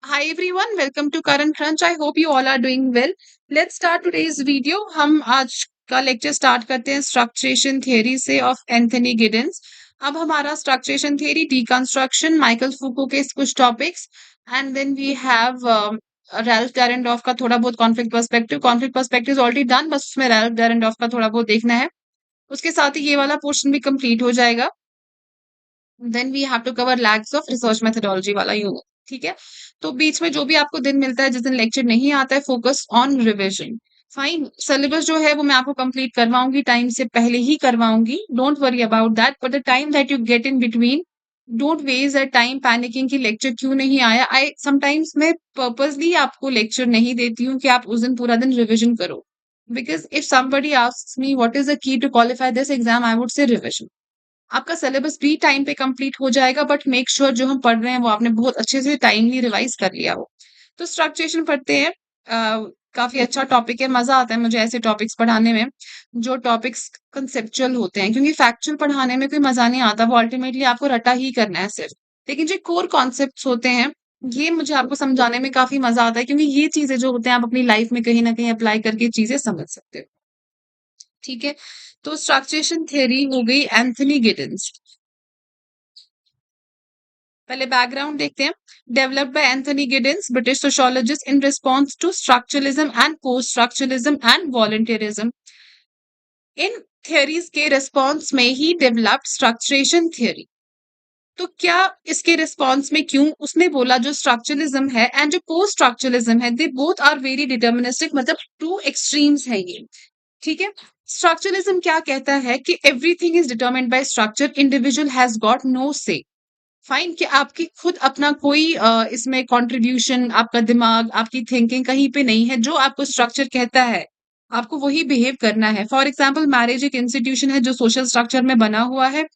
Hi everyone, welcome to Current Crunch. I hope you all are doing well. Let's start today's video. हम आज का lecture start करते हैं structuration theory से ऑफ एंथनी गिडेंस. अब हमारा structuration theory, deconstruction, Michael Foucault के कुछ topics and then we have Ralf Dahrendorf का थोड़ा बहुत conflict perspective is already done, बस उसमें रैल्फ डैरेंडॉर्फ का थोड़ा बहुत देखना है. उसके साथ ही ये वाला पोर्शन भी कंप्लीट हो जाएगा. Then we have to cover legs of research methodology वाला यूनिट. ठीक है, तो बीच में जो भी आपको दिन मिलता है, जिस दिन लेक्चर नहीं आता है, focus on revision. Fine, syllabus जो है वो मैं आपको कंप्लीट करवाऊंगी, टाइम से पहले ही करवाऊंगी. Don't worry about that, but the time that you get in between, don't waste that time panicking कि लेक्चर क्यों नहीं आया. आई समटाइम्स मैं पर्पसली आपको लेक्चर नहीं देती हूँ कि आप उस दिन पूरा दिन रिविजन करो. Because if somebody asks me what is the key to qualify this exam, I would say revision. आपका सिलेबस भी टाइम पे कंप्लीट हो जाएगा, बट मेक श्योर जो हम पढ़ रहे हैं वो आपने बहुत अच्छे से टाइमली रिवाइज कर लिया हो. तो स्ट्रक्चरेशन पढ़ते हैं. काफी अच्छा टॉपिक है, मजा आता है मुझे ऐसे टॉपिक्स पढ़ाने में जो टॉपिक्स कंसेप्चुअल होते हैं, क्योंकि फैक्चुअल पढ़ाने में कोई मजा नहीं आता, वो अल्टीमेटली आपको रटा ही करना है सिर्फ. लेकिन जो कोर कॉन्सेप्ट्स होते हैं, ये मुझे आपको समझाने में काफी मजा आता है, क्योंकि ये चीजें जो होते हैं आप अपनी लाइफ में कहीं ना कहीं अप्लाई करके चीजें समझ सकते हो. ठीक है, तो स्ट्रक्चरेशन थ्योरी हो गई एंथनी गिडेंस. पहले बैकग्राउंड देखते हैं. Developed by Anthony Giddens, British sociologist, in response to structuralism and post structuralism and voluntarism. In theories के रिस्पॉन्स में ही डेवलप्ड स्ट्रक्चरेशन थियरी. तो क्या इसके रिस्पॉन्स में क्यों उसने बोला जो स्ट्रक्चरलिज्म है एंड जो पोस्ट स्ट्रक्चरलिज्म है, they both are very deterministic, मतलब टू एक्सट्रीम्स है ये. ठीक है, स्ट्रक्चरलिज्म क्या कहता है कि everything is determined by structure, individual has got no say. Fine, कि आपकी खुद अपना कोई इसमें कंट्रीब्यूशन, आपका दिमाग, आपकी थिंकिंग कहीं पे नहीं है. जो आपको स्ट्रक्चर कहता है आपको वही बिहेव करना है. फॉर एग्जाम्पल, मैरिज एक इंस्टीट्यूशन है जो सोशल स्ट्रक्चर में बना हुआ है.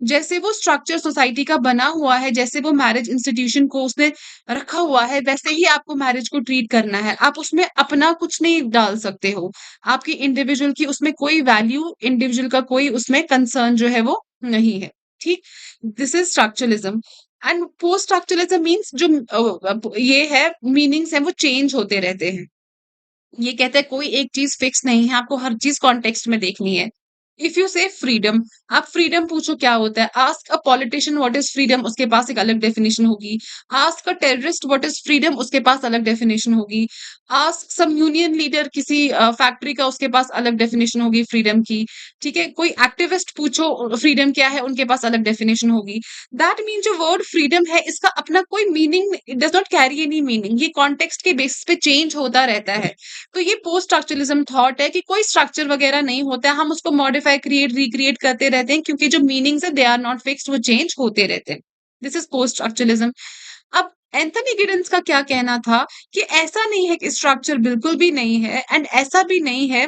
जैसे वो स्ट्रक्चर सोसाइटी का बना हुआ है, जैसे वो मैरिज इंस्टीट्यूशन को उसने रखा हुआ है, वैसे ही आपको मैरिज को ट्रीट करना है. आप उसमें अपना कुछ नहीं डाल सकते हो. आपकी इंडिविजुअल की उसमें कोई वैल्यू, इंडिविजुअल का कोई उसमें कंसर्न जो है वो नहीं है. ठीक, this is structuralism. And post structuralism means जो ये है, मीनिंग्स है वो चेंज होते रहते हैं. ये कहता है कोई एक चीज फिक्स नहीं है, आपको हर चीज कॉन्टेक्स्ट में देखनी है. इफ यू से फ्रीडम, आप फ्रीडम पूछो क्या होता है, ask a politician what is freedom, उसके पास एक अलग डेफिनेशन होगी. Ask a terrorist what is freedom, उसके पास अलग डेफिनेशन होगी. आस्क सम यूनियन लीडर किसी फैक्ट्री का, उसके पास अलग डेफिनेशन होगी फ्रीडम की. ठीक है, कोई एक्टिविस्ट पूछो फ्रीडम क्या है, उनके पास अलग डेफिनेशन होगी. दैट मीन जो वर्ड फ्रीडम है, इसका अपना कोई meaning, it does not carry any meaning. ये कॉन्टेक्स्ट के बेसिस पे चेंज होता रहता है. तो ये पोस्ट स्ट्रक्चरलिज्म थॉट है कि कोई स्ट्रक्चर वगैरह नहीं होता है, हम उसको मॉडिफाई, क्रिएट, रिक्रिएट करते रहते हैं, क्योंकि जो मीनिंग्स है दे आर नॉट फिक्स्ड, वो चेंज होते रहते हैं. This is post structuralism. अब एंथनी गिडेंस का क्या कहना था कि ऐसा नहीं है कि स्ट्रक्चर बिल्कुल भी नहीं है, एंड ऐसा भी नहीं है,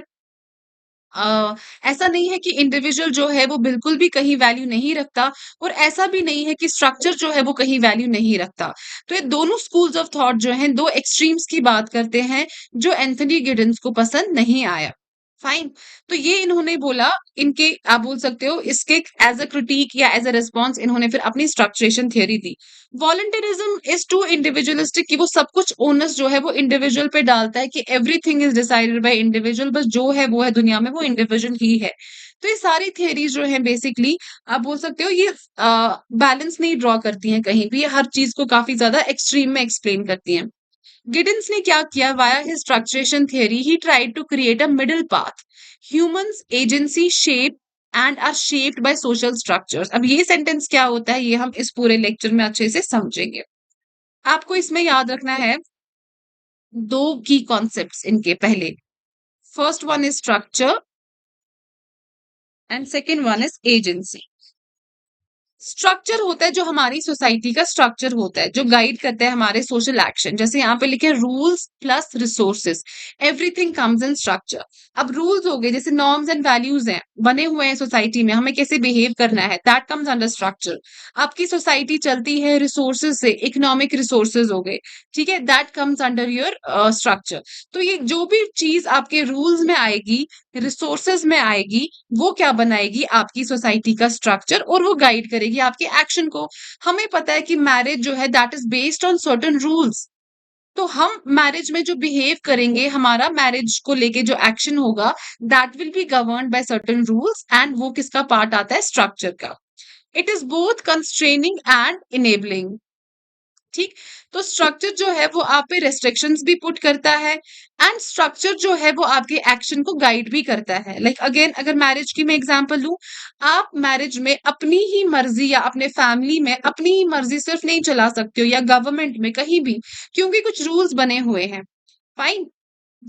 अ, ऐसा नहीं है कि इंडिविजुअल जो है वो बिल्कुल भी कहीं वैल्यू नहीं रखता, और ऐसा भी नहीं है कि स्ट्रक्चर जो है वो कहीं वैल्यू नहीं रखता. तो ये दोनों स्कूल्स ऑफ थॉट जो हैं, दो एक्सट्रीम्स की बात करते हैं, जो एंथनी गिडेंस को पसंद नहीं आया. फाइन, तो ये इन्होंने बोला, इनके आप बोल सकते हो इसके एज अ क्रिटिक या एज अ रिस्पॉन्स इन्होंने फिर अपनी स्ट्रक्चरेशन थियरी दी. वॉलंटियरिज्म इज टू इंडिविजुअलिस्टिक, कि वो सब कुछ ओनस जो है वो इंडिविजुअल पे डालता है, कि everything is decided by individual, बस जो है वो है दुनिया में, वो इंडिविजुअल ही है. तो ये सारी थियरीज जो है बेसिकली आप बोल सकते हो ये बैलेंस नहीं ड्रॉ करती हैं कहीं भी, ये हर चीज को काफी ज्यादा एक्सट्रीम में एक्सप्लेन करती हैं. गिडेंस ने क्या किया, via his structuration theory he tried to create a middle path. Humans agency shape and are shaped by social structures. अब ये सेंटेंस क्या होता है, ये हम इस पूरे लेक्चर में अच्छे से समझेंगे. आपको इसमें याद रखना है दो की कॉन्सेप्ट्स इनके. पहले, first one is structure and second one is agency. Structure होता है जो हमारी सोसाइटी का स्ट्रक्चर होता है, जो गाइड करता है हमारे सोशल एक्शन. जैसे यहाँ पे लिखे rules plus resources, everything comes in structure. अब रूल्स हो गए, जैसे नॉर्म्स एंड वैल्यूज हैं, बने हुए हैं सोसाइटी में, हमें कैसे बिहेव करना है, दैट कम्स अंडर स्ट्रक्चर. आपकी सोसाइटी चलती है रिसोर्सेज से, इकोनॉमिक रिसोर्सेज हो गए, ठीक है, that comes under your structure. तो ये जो भी चीज आपके रूल्स में आएगी, रिसोर्सेज में आएगी, वो क्या बनाएगी, आपकी सोसाइटी का स्ट्रक्चर, और वो गाइड करेगी आपके एक्शन को. हमें पता है कि मैरिज जो है that is based on certain rules. तो हम मैरिज में जो बिहेव करेंगे, हमारा मैरिज को लेके जो एक्शन होगा, that will be governed by certain rules, and वो किसका पार्ट आता है? स्ट्रक्चर का। It is both constraining and enabling. ठीक। तो स्ट्रक्चर जो है वो आप पे रेस्ट्रिक्शंस भी पुट करता है, एंड स्ट्रक्चर जो है वो आपके एक्शन को गाइड भी करता है। लाइक अगेन, अगर मैरिज की मैं एग्जांपल लूं, आप मैरिज में अपनी ही मर्जी या अपने फैमिली में अपनी ही मर्जी सिर्फ नहीं चला सकते हो, या गवर्नमेंट में कहीं भी, क्योंकि कुछ रूल्स बने हुए हैं। फाइन।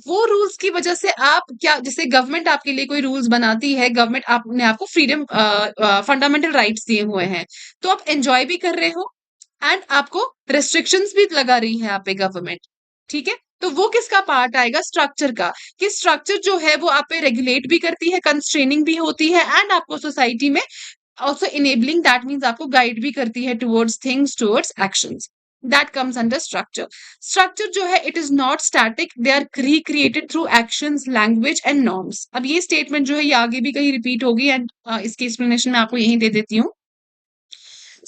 वो रूल्स की वजह से आप क्या, जैसे गवर्नमेंट आपके लिए कोई रूल्स बनाती है, गवर्नमेंट आपने आपको फ्रीडम फंडामेंटल राइट्स दिए हुए हैं, तो आप एंजॉय भी कर रहे हो, एंड आपको रेस्ट्रिक्शंस भी लगा रही है आप पे गवर्नमेंट। ठीक है। तो वो किसका पार्ट आएगा? स्ट्रक्चर का। कि स्ट्रक्चर जो है वो आप पे रेगुलेट भी करती है, कंस्ट्रेनिंग भी होती है, एंड आपको सोसाइटी में ऑल्सो इनेबलिंग, दैट मीन्स आपको गाइड भी करती है towards things, towards actions. That comes under structure. Structure जो है, it is not static, they are recreated through actions, language and norms. अब ये स्टेटमेंट जो है ये आगे भी कहीं रिपीट होगी, एंड इसकी एक्सप्लेनेशन मैं आपको यहीं दे देती हूँ।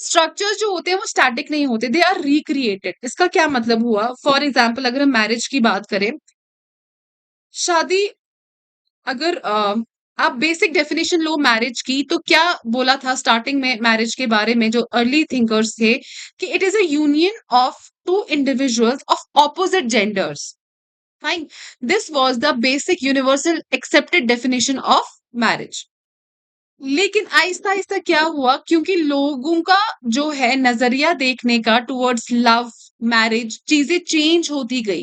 स्ट्रक्चर्स जो होते हैं वो स्टैटिक नहीं होते, दे आर रिक्रिएटेड। इसका क्या मतलब हुआ? फॉर एग्जाम्पल, अगर हम मैरिज की बात करें, शादी, अगर आप बेसिक डेफिनेशन लो मैरिज की, तो क्या बोला था स्टार्टिंग में मैरिज के बारे में जो अर्ली थिंकर्स थे, कि it is a union of two individuals of opposite genders. Fine. This was the basic universal accepted definition of marriage. लेकिन आहिस्ता-आहिस्ता क्या हुआ, क्योंकि लोगों का जो है नज़रिया देखने का टुवर्ड्स लव, मैरिज, चीज़ें चेंज होती गई,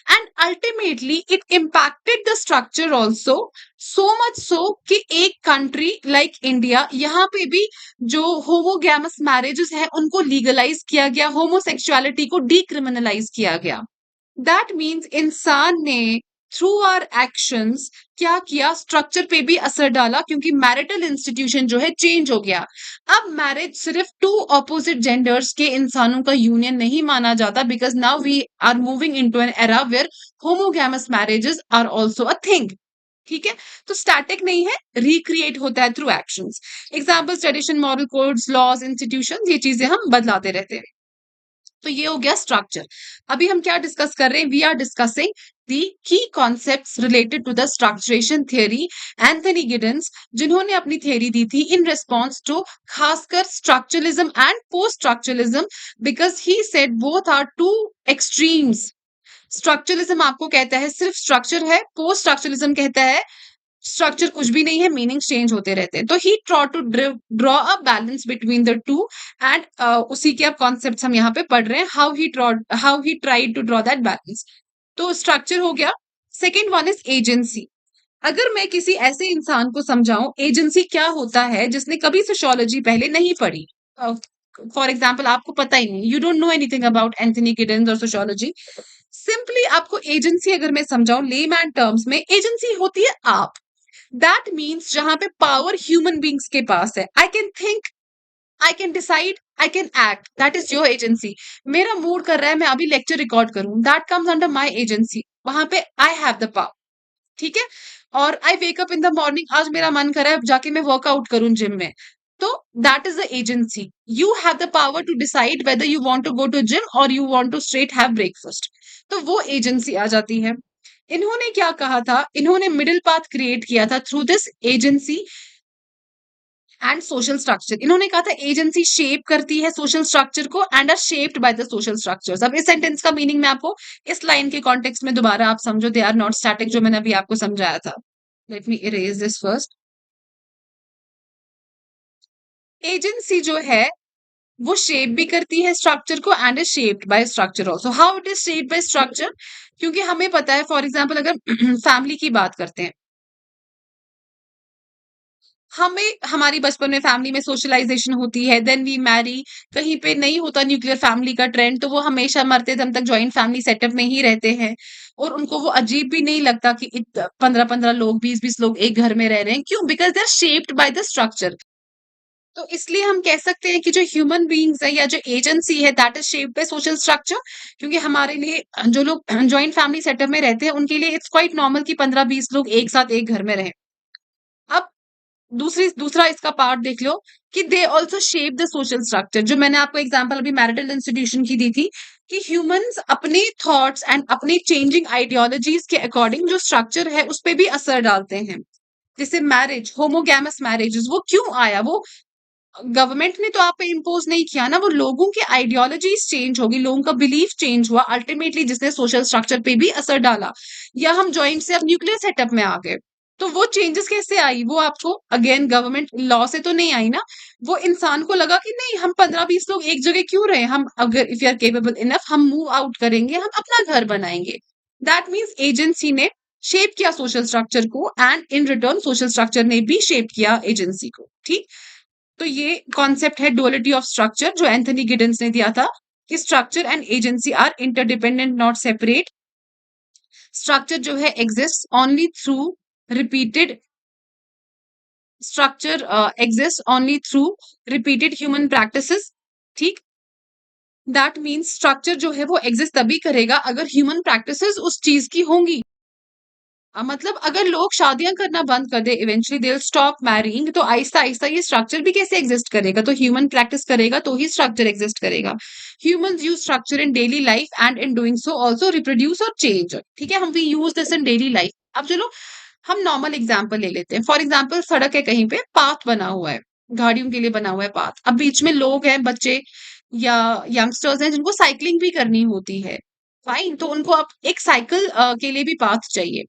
and ultimately it impacted the structure also, so much so कि एक कंट्री लाइक इंडिया, यहाँ पे भी जो होमोगैमस मैरिजेस हैं उनको लीगलाइज किया गया, होमोसेक्सुअलिटी को डीक्रिमिनलाइज किया गया। दैट मीन्स इंसान ने थ्रू आवर एक्शंस क्या किया? स्ट्रक्चर पे भी असर डाला, क्योंकि मैरिटल इंस्टीट्यूशन जो है चेंज हो गया। अब मैरिज सिर्फ टू ऑपोजिट जेंडर्स के इंसानों का यूनियन नहीं माना जाता, because now we are moving into an era where homogamous marriages are also a thing. ठीक है। तो स्टैटिक नहीं है, रिक्रिएट होता है through actions. Examples, tradition, moral codes, laws, institution, ये चीजें हम बदलाते रहते हैं। तो ये हो गया स्ट्रक्चर। अभी हम क्या डिस्कस कर रहे हैं? We are discussing the key concepts related to the structuration theory, Anthony Giddens, जिन्होंने अपनी थियरी दी थी इन रिस्पॉन्स टू खासकर structuralism and post structuralism, because he said both are too extremes. Structuralism आपको कहता है सिर्फ स्ट्रक्चर है, पोस्ट स्ट्रक्चरलिज्म कहता है स्ट्रक्चर कुछ भी नहीं है, मीनिंग्स चेंज होते रहते हैं। तो he try to draw a balance between the two, and उसी के अब कॉन्सेप्ट्स हम यहाँ पे पढ़ रहे हैं, how he tried to draw that balance. तो स्ट्रक्चर हो गया। Second one is agency. अगर मैं किसी ऐसे इंसान को समझाऊं एजेंसी क्या होता है, जिसने कभी सोशियोलॉजी पहले नहीं पढ़ी, फॉर एग्जाम्पल आपको पता ही नहीं, you don't know anything about Anthony Giddens और सोशियोलॉजी, सिंपली आपको एजेंसी अगर मैं समझाऊं लेमैन टर्म्स में, एजेंसी होती है आप। दैट मीन्स जहां पे पावर ह्यूमन बींग्स के पास है, I can think, I can decide, I can act, that is your agency. मेरा मूड कर रहा है मैं अभी लेक्चर रिकॉर्ड करूं, that comes under my agency, वहां पे आई हैव द पावर। ठीक है। और I wake up in the morning, आज मेरा मन कर रहा है जाके मैं वर्कआउट करूं जिम में, तो that is the agency. You have the power to decide whether you want to go to gym और you want to straight have breakfast. तो वो एजेंसी आ जाती है। इन्होंने क्या कहा था? इन्होंने मिडिल पाथ क्रिएट किया था through this agency and social structure. इन्होंने कहा था एजेंसी शेप करती है सोशल स्ट्रक्चर को, and are shaped by the social structures. अब इस सेंटेंस का मीनिंग मैं आपको इस लाइन के कॉन्टेक्स्ट में दोबारा आप समझो, दे आर नॉट स्टैटिक, जो मैंने अभी आपको समझाया था। Let me erase this first. Agency जो है वो शेप भी करती है स्ट्रक्चर को, and is shaped by structure also. How it is shaped by structure? क्योंकि हमें पता है, फॉर एग्जाम्पल अगर फैमिली की बात करते हैं, हमें हमारी बचपन में फैमिली में सोशलाइजेशन होती है, देन वी मैरी, कहीं पे नहीं होता न्यूक्लियर फैमिली का ट्रेंड, तो वो हमेशा मरते दम तक जॉइंट फैमिली सेटअप में ही रहते हैं, और उनको वो अजीब भी नहीं लगता कि 15-15 लोग, 20-20 लोग एक घर में रह रहे हैं। क्यों? Because they are shaped by the structure. तो इसलिए हम कह सकते हैं कि जो ह्यूमन बीइंग्स है या जो एजेंसी है, that is shaped by social structure. क्योंकि हमारे लिए जो लोग जॉइंट फैमिली सेटअप में रहते हैं उनके लिए इट्स क्वाइट नॉर्मल कि 15-20 लोग एक साथ एक घर में रहें। अब दूसरा इसका पार्ट देख लो कि they also shape the social structure. जो मैंने आपको एग्जांपल अभी मैरिटल इंस्टीट्यूशन की दी थी, कि ह्यूमंस अपने थॉट्स एंड अपने चेंजिंग आइडियोलॉजीज के अकॉर्डिंग जो स्ट्रक्चर है उस पे भी असर डालते हैं। जैसे मैरिज, होमोगैमस मैरिजेस, वो क्यों आया? वो गवर्नमेंट ने तो आप पे इम्पोज नहीं किया ना, वो लोगों की आइडियोलॉजीज चेंज होगी, लोगों का बिलीफ चेंज हुआ अल्टीमेटली, जिसने सोशल स्ट्रक्चर पे भी असर डाला। या हम जॉइंट से अब न्यूक्लियर सेटअप में आ गए, तो वो चेंजेस कैसे आई? वो आपको अगेन गवर्नमेंट लॉ से तो नहीं आई ना, वो इंसान को लगा कि नहीं, हम 15-20 लोग एक जगह क्यों रहे, हम अगर if you are capable enough हम मूव आउट करेंगे, हम अपना घर बनाएंगे। दैट मीन्स एजेंसी ने शेप किया सोशल स्ट्रक्चर को, and in return social structure ने भी शेप किया एजेंसी को। ठीक, तो ये कॉन्सेप्ट है डुअलिटी ऑफ स्ट्रक्चर, जो एंथनी गिडन्स ने दिया था कि structure and agency are interdependent not separate. Structure जो है exist only through repeated structure exist only through repeated human practices. ठीक, दैट मीन्स स्ट्रक्चर जो है वो एग्जिस्ट तभी करेगा अगर ह्यूमन प्रैक्टिसेस उस चीज की होंगी। मतलब अगर लोग शादियां करना बंद कर दे, eventually they will stop marrying, तो आहिस्ता आहिस्ता ये स्ट्रक्चर भी कैसे एग्जिस्ट करेगा? तो ह्यूमन प्रैक्टिस करेगा तो ही स्ट्रक्चर एग्जिस्ट करेगा। Humans use structure in daily life and in doing so also reproduce और चेंज। ठीक है, हम we use this in daily life. अब चलो हम नॉर्मल एग्जाम्पल ले लेते हैं। फॉर एग्जाम्पल सड़क है, कहीं पे पाथ बना हुआ है, गाड़ियों के लिए बना हुआ है पाथ। अब बीच में लोग हैं, बच्चे या यंगस्टर्स हैं जिनको साइकिलिंग भी करनी होती है, फाइन, तो उनको अब एक साइकिल के लिए भी पाथ चाहिए।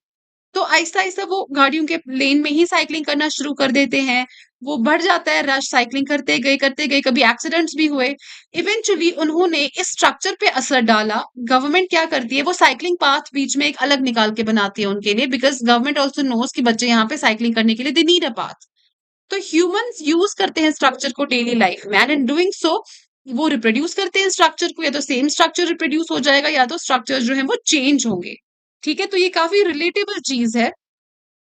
तो आहिस्ता-आहिस्ता वो गाड़ियों के लेन में ही साइक्लिंग करना शुरू कर देते हैं। वो बढ़ जाता है रश, साइक्लिंग करते गए, कभी एक्सीडेंट्स भी हुए। इवेंचुअली उन्होंने इस स्ट्रक्चर पे असर डाला। गवर्नमेंट क्या करती है, वो साइक्लिंग पाथ बीच में एक अलग निकाल के बनाती है उनके लिए, बिकॉज़ गवर्नमेंट आल्सो नोज़ कि बच्चे यहाँ पे साइक्लिंग करने के लिए दे नीड अ पाथ। तो ह्यूमन्स यूज़ करते हैं स्ट्रक्चर को डेली लाइफ में, एंड इन डूइंग सो वो रिप्रोड्यूस करते हैं स्ट्रक्चर को, या तो सेम स्ट्रक्चर रिप्रोड्यूस हो जाएगा या तो स्ट्रक्चर जो है वो चेंज होंगे। ठीक है? तो ये काफ़ी रिलेटेबल चीज़ है,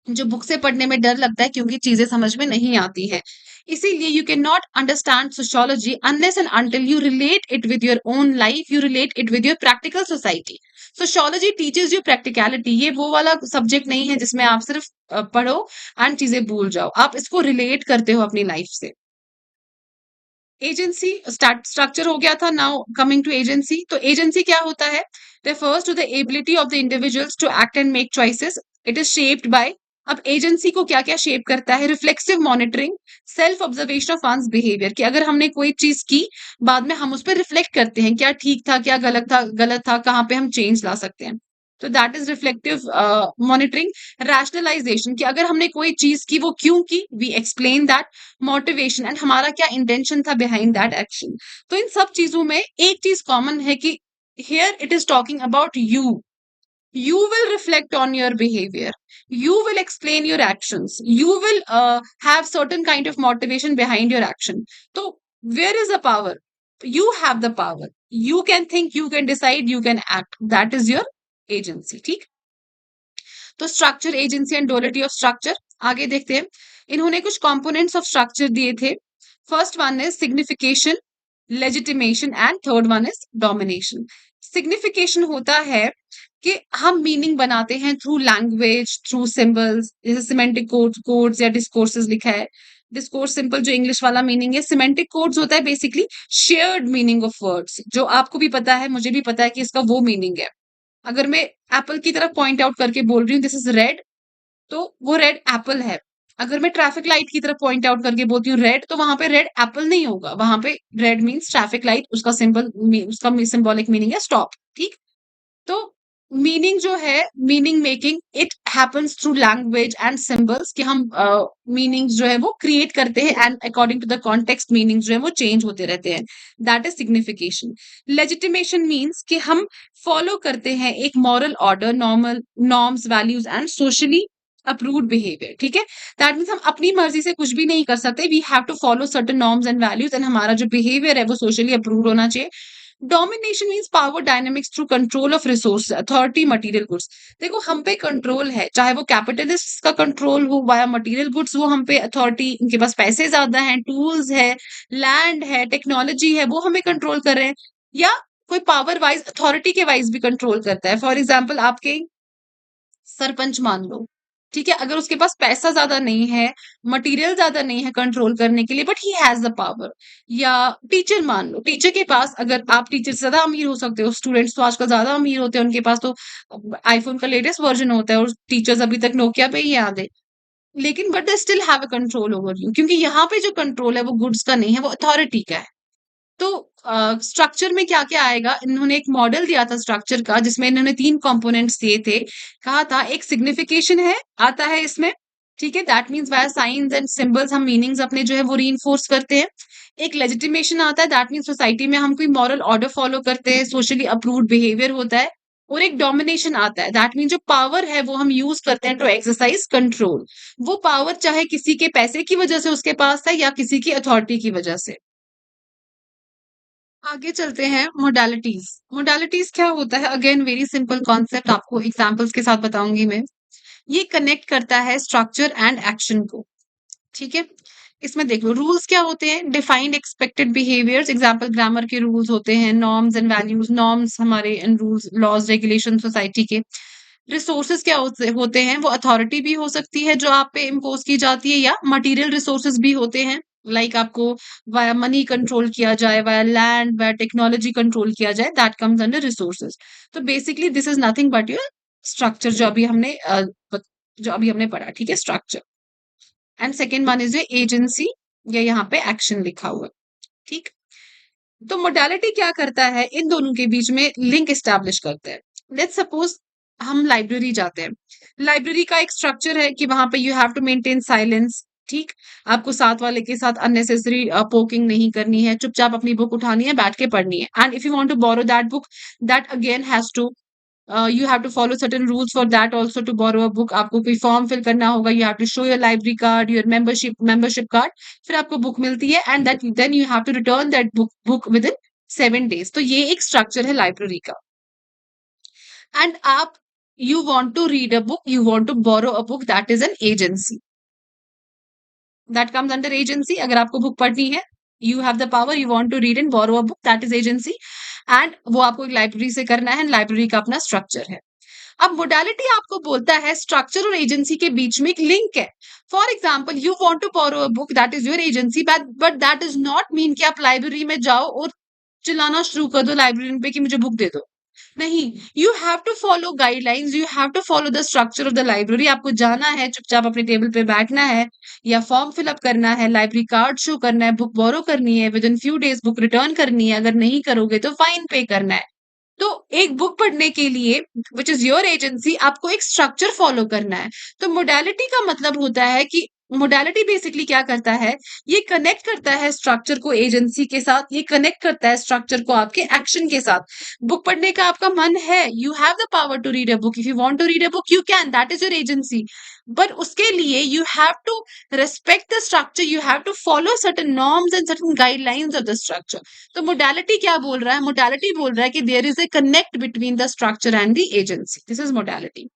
जो बुक से पढ़ने में डर लगता है क्योंकि चीजें समझ में नहीं आती हैं। इसीलिए you can not understand sociology unless and until you relate it with your own life, you relate it with your practical society. Sociology teaches you practicality. ये वो वाला सब्जेक्ट नहीं है जिसमें आप सिर्फ पढ़ो एंड चीजें भूल जाओ, आप इसको रिलेट करते हो अपनी लाइफ से। एजेंसी स्ट्रक्चर हो गया था, नाउ कमिंग टू एजेंसी। तो एजेंसी क्या होता है? refers to the ability of the individuals to act and make choices. It is shaped by, अब एजेंसी को क्या क्या शेप करता है? Reflexive monitoring, self observation of one's behaviour, कि अगर हमने कोई चीज की, बाद में हम उस पर रिफ्लेक्ट करते हैं, क्या ठीक था, क्या गलत था, कहाँ पे हम चेंज ला सकते हैं। तो that is reflective monitoring. Rationalisation, कि अगर हमने कोई चीज की, वो क्यों की, we explain that. Motivation, and हमारा क्या इंटेंशन था बिहाइंड दैट एक्शन। तो इन सब चीजों में एक चीज कॉमन है कि here it is talking about you will reflect on your behavior, you will explain your actions, you will have certain kind of motivation behind your action. So where is the power? You have the power, you can think, you can decide, you can act, that is your agency। ठीक, तो structure, agency and duality of structure आगे देखते हैं। इन्होंने कुछ components of structure दिए थे। First one is signification, legitimation, and third one is domination. Signification होता है कि हम मीनिंग बनाते हैं थ्रू लैंग्वेज, थ्रू सिंबल्स, जैसे सिमेंटिक कोड्स या डिस्कोर्सेस लिखा है। डिस्कोर्स सिंपल जो इंग्लिश वाला मीनिंग है, सिमेंटिक कोड्स होता है basically shared meaning of words, जो आपको भी पता है, मुझे भी पता है कि इसका वो मीनिंग है। अगर मैं एप्पल की तरफ पॉइंट आउट करके बोल रही हूँ दिस इज रेड, तो वो रेड एप्पल है। अगर मैं ट्रैफिक लाइट की तरफ पॉइंट आउट करके बोलती हूँ रेड, तो वहां पे रेड एप्पल नहीं होगा, वहां पे रेड मीन्स ट्रैफिक लाइट, उसका सिंबल, उसका सिंबॉलिक मीनिंग है स्टॉप। ठीक, तो मीनिंग जो है, meaning making it happens through language and symbols, कि हम मीनिंग्स जो है वो क्रिएट करते हैं, and according to the context meanings जो है वो चेंज होते रहते हैं। That is signification. Legitimation means कि हम फॉलो करते हैं एक moral order, normal norms, values and socially approved behaviour. ठीक है, दैट मीन्स हम अपनी मर्जी से कुछ भी नहीं कर सकते, we have to follow certain norms and values, and हमारा जो बिहेवियर है वो सोशली अप्रूव्ड होना चाहिए। Domination means power dynamics through control of resource, authority, material goods. देखो हम पे कंट्रोल है, चाहे वो कैपिटलिस्ट का कंट्रोल हो वाया मटेरियल गुड्स, वो हम पे अथॉरिटी, उनके पास पैसे ज्यादा हैं, टूल्स है, लैंड है, टेक्नोलॉजी है, वो हमें कंट्रोल कर रहे हैं। या कोई पावर वाइज, अथॉरिटी के वाइज भी कंट्रोल करता है। फॉर एग्जाम्पल आपके सरपंच मान लो, ठीक है? अगर उसके पास पैसा ज़्यादा नहीं है, मटेरियल ज़्यादा नहीं है कंट्रोल करने के लिए, but he has the power. या टीचर मान लो, टीचर के पास, अगर आप टीचर से ज़्यादा अमीर हो सकते हो, स्टूडेंट्स तो आजकल ज़्यादा अमीर होते हैं, उनके पास तो आईफ़ोन का लेटेस्ट वर्ज़न होता है और टीचर्स अभी तक नोकिया पे ही याद है। लेकिन but they still have a control over you, क्योंकि यहाँ पे जो कंट्रोल है वो गुड्स का नहीं है, वो अथॉरिटी का है। तो स्ट्रक्चर में क्या-क्या आएगा? इन्होंने एक मॉडल दिया था स्ट्रक्चर का, जिसमें इन्होंने 3 कंपोनेंट्स दिए थे। कहा था एक सिग्निफिकेशन है, आता है इसमें, ठीक है? That means via signs and symbols हम मीनिंग्स अपने जो है वो रीइंफोर्स करते हैं। एक लेजिटिमेशन आता है, दैट मीन्स सोसाइटी में हम कोई मॉरल ऑर्डर फॉलो करते हैं, सोशली अप्रूव्ड बिहेवियर होता है। और एक डोमिनेशन आता है, दैट मीन्स जो पावर है वो हम यूज़ करते हैं टू एक्सरसाइज कंट्रोल। वो पावर चाहे किसी के पैसे की वजह से उसके पास है या किसी की अथॉरिटी की वजह से। आगे चलते हैं मोडालिटीज। मोडालिटीज क्या होता है? अगेन वेरी सिंपल कॉन्सेप्ट, आपको एग्जांपल्स के साथ बताऊंगी मैं। ये कनेक्ट करता है स्ट्रक्चर एंड एक्शन को, ठीक है? इसमें देख लो, रूल्स क्या होते हैं? Defined expected behaviours, example grammar के रूल्स होते हैं, नॉर्म्स एंड वैल्यूज, नॉर्म्स हमारे and rules, laws, regulation society के। रिसोर्सेज क्या होते हैं? वो अथॉरिटी भी हो सकती है जो आप पे इम्पोज की जाती है, या मटेरियल रिसोर्सेज भी होते हैं, लाइक आपको वाया मनी कंट्रोल किया जाए, via land, via technology control किया जाए, दैट कम्स अंडर रिसोर्सेज। तो basically this is nothing but your structure, जो अभी हमने पढ़ा, ठीक है? Structure. And second one is a agency, या यहाँ पे एक्शन लिखा हुआ है, ठीक? तो मोडालिटी क्या करता है? इन दोनों के बीच में लिंक एस्टैब्लिश करता है। लेट्स सपोज हम लाइब्रेरी जाते हैं। लाइब्रेरी का एक स्ट्रक्चर है कि वहां पे you have to maintain silence, ठीक? आपको साथ वाले के साथ अननेसेसरी पोकिंग नहीं करनी है, चुपचाप अपनी बुक उठानी है, बैठ के पढ़नी है। And if you want to borrow that book, that again has to, you have to follow certain rules for that also. To borrow a book, आपको कोई फॉर्म फिल करना होगा, you have to show your library card, your membership card, फिर आपको book मिलती है, and that then you have to return that book within 7 days। तो ये एक स्ट्रक्चर है लाइब्रेरी का। एंड आप, you want to read a book, you want to borrow a book, that is an agency, that comes under agency. अगर आपको book पढ़नी है, you have the power, you want to read and borrow a book, that is agency. And वो आपको एक library से करना है, लाइब्रेरी का अपना स्ट्रक्चर है। अब मोडालिटी आपको बोलता है स्ट्रक्चर और एजेंसी के बीच में एक लिंक है। For example, you want to borrow a book, that is your agency, but that is not mean कि आप लाइब्रेरी में जाओ और चिल्लाना शुरू कर दो लाइब्रेरियन पे कि मुझे बुक दे दो। नहीं, you have to follow guidelines, you have to follow the structure of the library. आपको जाना है, चुपचाप अपने टेबल पे बैठना है, या फॉर्म फिलअप करना है, लाइब्रेरी कार्ड शो करना है, बुक बोरो करनी है, with in few days book return करनी है, अगर नहीं करोगे तो फाइन पे करना है। तो एक बुक पढ़ने के लिए, विच इज योर एजेंसी, आपको एक स्ट्रक्चर फॉलो करना है। तो मोडालिटी का मतलब होता है कि मोडालिटी बेसिकली क्या करता है? ये कनेक्ट करता है स्ट्रक्चर को एजेंसी के साथ, ये कनेक्ट करता है स्ट्रक्चर को आपके एक्शन के साथ। बुक पढ़ने का आपका मन है, you have the power to read a book, if you want to read a book you can, that is your agency. But उसके लिए you have to respect the structure, you have to follow certain norms and certain guidelines of the structure। तो modality क्या बोल रहा है? Modality बोल रहा है कि there is a connect between the structure and the agency, this is modality.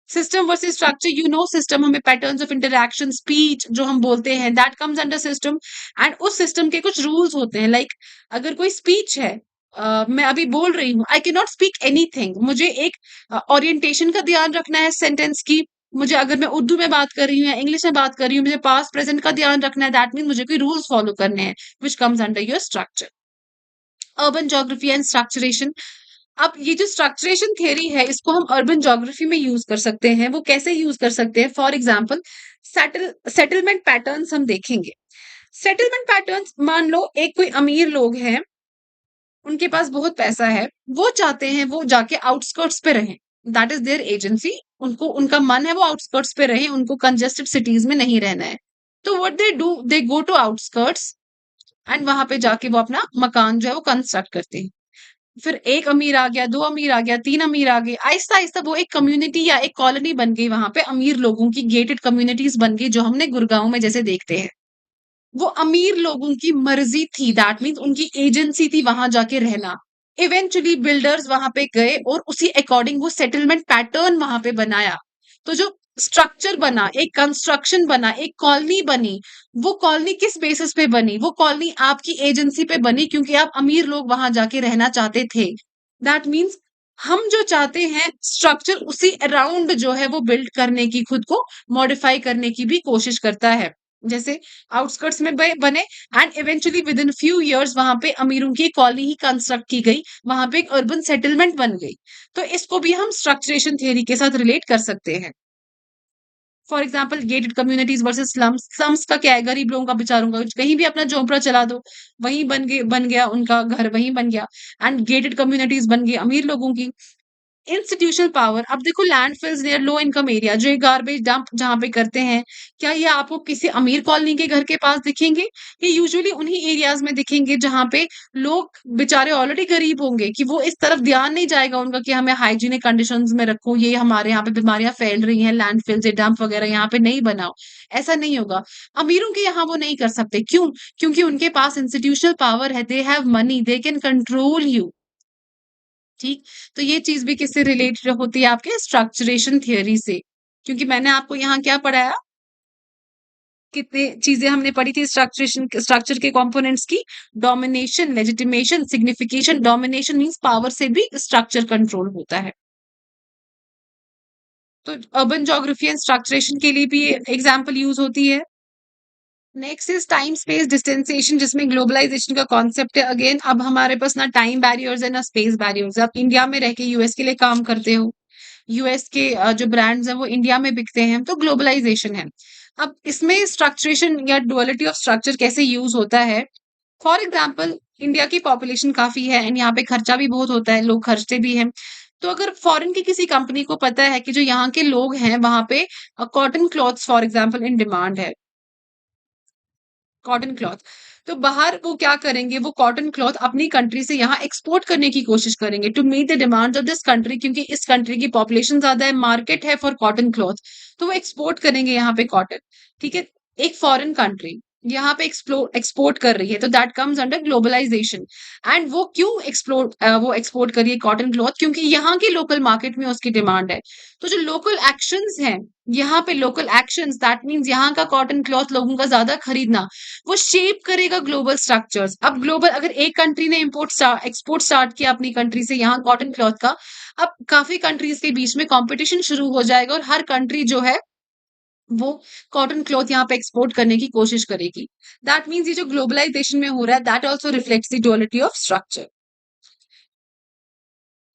System versus structure, you know system हमें पैटर्न्स ऑफ इंटरैक्शन, स्पीच जो हम बोलते हैं, that comes under system. And उस सिस्टम के कुछ रूल्स होते हैं, लाइक अगर कोई स्पीच है, मैं अभी बोल रही हूँ, I can not speak anything, मुझे एक ओरिएंटेशन का ध्यान रखना है सेंटेंस की। मुझे, अगर मैं उर्दू में बात कर रही हूँ या इंग्लिश में बात कर रही हूँ, मुझे पास्ट प्रेजेंट का ध्यान रखना है, दैट मीन मुझे कोई रूल्स फॉलो करने हैं, which comes under your structure. Urban geography and structuration. अब ये जो स्ट्रक्चरेशन थियरी है, इसको हम अर्बन ज्योग्राफी में यूज कर सकते हैं। वो कैसे यूज कर सकते हैं? फॉर एग्जाम्पल, सेटलमेंट पैटर्न्स हम देखेंगे। सेटलमेंट पैटर्न्स, मान लो एक कोई अमीर लोग हैं, उनके पास बहुत पैसा है, वो चाहते हैं वो जाके आउटस्कर्ट्स पे रहें, दैट इज देयर एजेंसी। उनको, उनका मन है वो आउटस्कर्ट्स पे रहें, उनको कंजेस्टेड सिटीज में नहीं रहना है। तो what they do, they go to outskirts, and वहां पे जाके वो अपना मकान जो है वो कंस्ट्रक्ट करते हैं। फिर एक अमीर आ गया, 2 अमीर आ गया, 3 अमीर आ गए, आहिस्ता-आहिस्ता वो एक कम्युनिटी या एक कॉलोनी बन गई, वहाँ पे अमीर लोगों की गेटेड कम्युनिटीज़ बन गई, जो हमने गुड़गाँव में जैसे देखते हैं। वो अमीर लोगों की मर्ज़ी थी, दैट मीन्स उनकी एजेंसी थी वहाँ जाके रहना। इवेंचुअली बिल्डर्स वहाँ पे गए और उसी अकॉर्डिंग वो सेटलमेंट पैटर्न वहाँ पे बनाया। तो जो स्ट्रक्चर बना, एक कंस्ट्रक्शन बना, एक कॉलोनी बनी, वो कॉलोनी किस बेसिस पे बनी? वो कॉलोनी आपकी एजेंसी पे बनी, क्योंकि आप अमीर लोग वहाँ जाके रहना चाहते थे। दैट मीन्स हम जो चाहते हैं स्ट्रक्चर उसी अराउंड जो है वो बिल्ड करने की, खुद को मॉडिफाई करने की भी कोशिश करता है। जैसे आउटस्कर्ट्स में बने and eventually with in few years वहां पे अमीरों की कॉलोनी ही कंस्ट्रक्ट की गई, वहां पे एक अर्बन सेटलमेंट बन गई। तो इसको भी हम स्ट्रक्चरेशन थियरी के साथ रिलेट कर सकते हैं। For example gated communities versus slums. Slums का क्या है, गरीब लोगों का, बेचारों का, कहीं भी अपना झोंपड़ा चला दो, वहीं बन गया उनका घर, वहीं बन गया। एंड गेटेड कम्युनिटीज बन गई अमीर लोगों की। इंस्टीट्यूशनल पावर, अब देखो landfills near low income area, जो ये गार्बेज डंप जहाँ पे करते हैं, क्या ये आपको किसी अमीर कॉलोनी के घर के पास दिखेंगे? ये यूजुअली उन्हीं एरियाज में दिखेंगे जहाँ पे लोग बेचारे ऑलरेडी गरीब होंगे, कि वो इस तरफ ध्यान नहीं जाएगा उनका कि हमें हाइजीनिक कंडीशंस में रखो, ये हमारे यहाँ पे बीमारियां फैल रही हैं, लैंडफिल्स ये डंप वगैरह यहाँ पे नहीं बनाओ। ऐसा नहीं होगा। अमीरों के यहाँ वो नहीं कर सकते, क्यों? क्योंकि उनके पास इंस्टीट्यूशनल पावर है, they have money, they can control you. ठीक? तो ये चीज़ भी किससे रिलेटेड होती है? आपके स्ट्रक्चरेशन थियरी से। क्योंकि मैंने आपको यहाँ क्या पढ़ाया? कितने चीज़ें हमने पढ़ी थी स्ट्रक्चरेशन, स्ट्रक्चर के कंपोनेंट्स की। Domination, legitimation, signification. Domination means power से भी स्ट्रक्चर कंट्रोल होता है। तो अर्बन ज्योग्राफी एंड स्ट्रक्चरेशन के लिए भी एग्जाम्पल यूज़ होती है। नेक्स्ट इज टाइम स्पेस डिस्टेंसिएशन, जिसमें ग्लोबलाइजेशन का कॉन्सेप्ट है। अगेन अब हमारे पास ना टाइम बैरियर्स है ना स्पेस बैरियर्स है। आप इंडिया में रह के यूएस के लिए काम करते हो, यूएस के जो ब्रांड्स हैं वो इंडिया में बिकते हैं, तो ग्लोबलाइजेशन है। अब इसमें स्ट्रक्चरेशन या डुअलिटी ऑफ स्ट्रक्चर कैसे यूज होता है? फॉर एग्जाम्पल इंडिया की पॉपुलेशन काफी है एंड यहाँ पे खर्चा भी बहुत होता है, लोग खर्चते भी हैं। तो अगर फॉरेन की किसी कंपनी को पता है कि जो यहाँ के लोग हैं वहां पे cotton clothes for example in demand है, कॉटन क्लॉथ, तो बाहर वो क्या करेंगे, वो कॉटन क्लॉथ अपनी कंट्री से यहाँ एक्सपोर्ट करने की कोशिश करेंगे to meet the demands of this country, क्योंकि इस कंट्री की पॉपुलेशन ज्यादा है, मार्केट है फॉर कॉटन क्लॉथ, तो वो एक्सपोर्ट करेंगे यहाँ पे कॉटन। ठीक है। एक फॉरेन कंट्री यहाँ पे एक्सपोर्ट कर रही है, तो that comes under globalisation. And वो क्यों वो एक्सपोर्ट कर रही है कॉटन क्लॉथ? क्योंकि यहाँ की लोकल मार्केट में उसकी डिमांड है। तो जो लोकल एक्शंस हैं, यहाँ पे लोकल एक्शंस, दैट मीन्स यहाँ का कॉटन क्लॉथ लोगों का ज्यादा खरीदना, वो शेप करेगा ग्लोबल स्ट्रक्चर्स। अब ग्लोबल अगर एक कंट्री ने एक्सपोर्ट स्टार्ट किया अपनी कंट्री से यहाँ कॉटन क्लॉथ का, अब काफी कंट्रीज के बीच में कंपटीशन शुरू हो जाएगा और हर कंट्री जो है वो कॉटन क्लॉथ यहाँ पे एक्सपोर्ट करने की कोशिश करेगी। दैट मीन्स ये जो ग्लोबलाइजेशन में हो रहा है, that also reflects the duality of structure.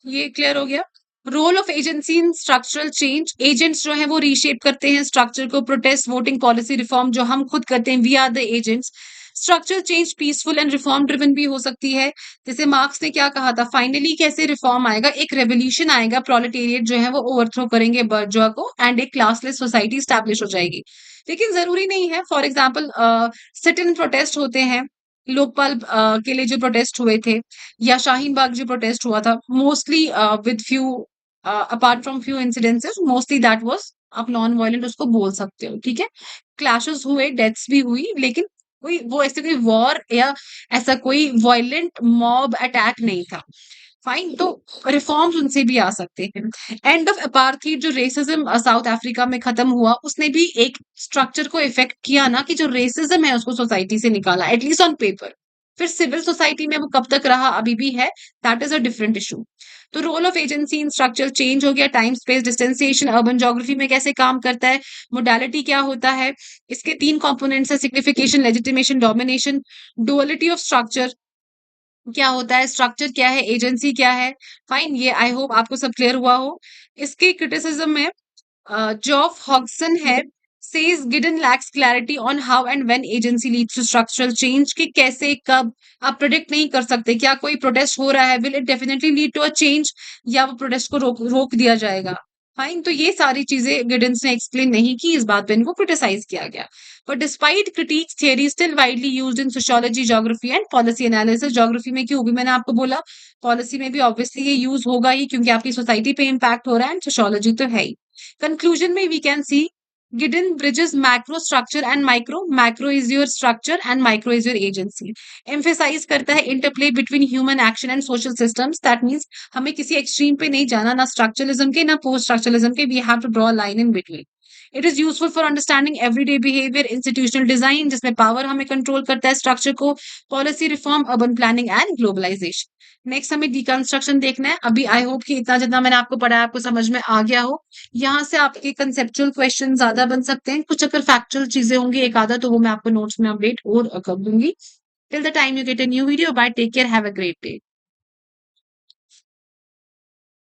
ये क्लियर हो गया? Role of agency in structural change, agents जो है वो रीशेप करते हैं स्ट्रक्चर को। प्रोटेस्ट, वोटिंग, पॉलिसी रिफॉर्म जो हम खुद करते हैं, we are the agents. Structural change peaceful and reform driven भी हो सकती है। जैसे मार्क्स ने क्या कहा था, फाइनली कैसे रिफॉर्म आएगा, एक रेवोल्यूशन आएगा, प्रोलेटेरिएट जो है वो ओवरथ्रो करेंगे बर्जुआ को एंड एक क्लासलेस सोसाइटी स्टैब्लिश हो जाएगी। लेकिन जरूरी नहीं है। For example sit in protest होते हैं, लोकपाल के लिए जो प्रोटेस्ट हुए थे, या शाहीन बाग जो प्रोटेस्ट हुआ था, mostly with few apart from few incidences, mostly that was, आप नॉन वायलेंट उसको बोल सकते हो। ठीक है। क्लैशेस हुए, डेथ्स भी हुई, लेकिन कोई वो ऐसे कोई वॉर या ऐसा कोई वायलेंट मॉब अटैक नहीं था। फाइन। तो रिफॉर्म्स उनसे भी आ सकते हैं। एंड ऑफ अपार्थीड, जो रेसिज्म साउथ अफ्रीका में खत्म हुआ, उसने भी एक स्ट्रक्चर को इफेक्ट किया ना, कि जो रेसिज्म है उसको सोसाइटी से निकाला, एटलीस्ट ऑन पेपर। फिर सिविल सोसाइटी में वो कब तक रहा, अभी भी है, that is a different issue. तो role of agency in structure change हो गया। Time space distanciation urban geography में कैसे काम करता है, मोडालिटी क्या होता है, इसके तीन कंपोनेंट्स है, signification, legitimation, domination. Duality of structure क्या होता है, स्ट्रक्चर क्या है, एजेंसी क्या है। फाइन, ये आई होप आपको सब क्लियर हुआ हो। इसके क्रिटिसिज्म में जॉफ हॉगसन है, says Giddens lacks clarity on how and when agency leads to structural change, कि कैसे कब आप प्रोडिक्ट नहीं कर सकते। क्या कोई प्रोटेस्ट हो रहा है, will it definitely lead to a change, या वो प्रोटेस्ट को रोक दिया जाएगा। फाइन। तो ये सारी चीजें गिडन्स ने एक्सप्लेन नहीं की, इस बात पे इनको क्रिटिसाइज किया गया। But despite critics, theory still widely used in sociology, geography and policy analysis. Geography में क्यों, भी मैंने आपको बोला, पॉलिसी में भी ऑब्वियसली ये यूज होगा ही, क्योंकि आपकी सोसाइटी पे इम्पैक्ट हो रहा है, एंड सोशियोलॉजी तो है ही। कंक्लूजन में we can see Giddens bridges macro structure and micro. Macro is your structure and micro is your agency. Emphasize करता है interplay between human action and social systems. That means हमें किसी extreme पे नहीं जाना, ना structuralism के ना post structuralism के. We have to draw a line in between. It is useful for understanding everyday behaviour, institutional design जिसमें पावर हमें कंट्रोल करता है स्ट्रक्चर को, policy reform, urban planning and globalisation. Next हमें डिकंस्ट्रक्शन देखना है। अभी आई होप कि इतना जितना मैंने आपको पढ़ाया आपको समझ में आ गया हो। यहाँ से आपके कंसेप्चुअल क्वेश्चन ज्यादा बन सकते हैं, कुछ अगर फैक्चुअल चीजें होंगी एक आधा तो वो मैं आपको नोट्स में अपडेट और कर दूंगी। Till the time you get a new video, bye, take care, have a great day.